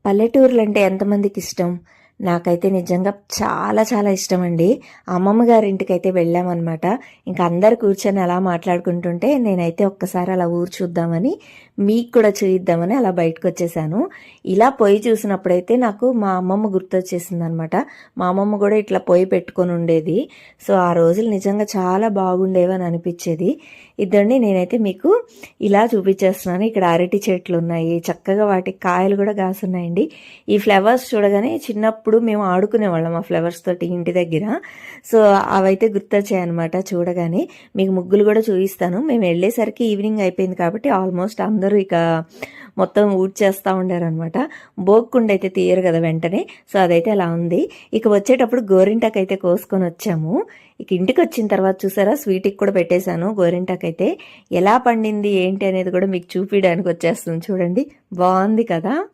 పల్లెటూర్లంటే ఎంతమందికి ఇష్టం? నాకైతే నిజంగా చాలా చాలా ఇష్టమండి. అమ్మమ్మ గారింటికైతే వెళ్ళామనమాట. ఇంక అందరూ కూర్చొని అలా మాట్లాడుకుంటుంటే నేనైతే ఒక్కసారి అలా ఊరు చూద్దామని, మీకు కూడా చూయిద్దామని అలా బయటకొచ్చేసాను. ఇలా పొయ్యి చూసినప్పుడైతే నాకు మా అమ్మమ్మ గుర్తొచ్చేసిందనమాట. మా అమ్మమ్మ కూడా ఇట్లా పొయ్యి పెట్టుకొని ఉండేది. సో, ఆ రోజులు నిజంగా చాలా బాగుండేవని అనిపించేది. ఇదండి నేనైతే మీకు ఇలా చూపించేస్తున్నాను. ఇక్కడ అరటి చెట్లు ఉన్నాయి. చక్కగా వాటికి కాయలు కూడా కాసున్నాయండి. ఈ ఫ్లవర్స్ చూడగానే చిన్నప్పుడు మేము ఆడుకునేవాళ్ళం ఆ ఫ్లవర్స్ తోటి ఇంటి దగ్గర. సో, అవైతే గుర్తొచ్చాయన్నమాట చూడగానే. మీకు ముగ్గులు కూడా చూపిస్తాను. మేము వెళ్ళేసరికి ఈవినింగ్ అయిపోయింది కాబట్టి ఆల్మోస్ట్ అందరూ ఇక మొత్తం ఊడ్చేస్తూ ఉండారనమాట. బోక్కుండా అయితే తీయరు కదా వెంటనే. సో, అదైతే అలా ఉంది. ఇక వచ్చేటప్పుడు గోరింటాకైతే కోసుకొని వచ్చాము. ఇక ఇంటికి వచ్చిన తర్వాత చూసారా స్వీట్కి కూడా పెట్టేశాను. గోరింటాకైతే ఎలా పండింది ఏంటి అనేది కూడా మీకు చూపించడానికి వచ్చేస్తుంది చూడండి. బాగుంది కదా.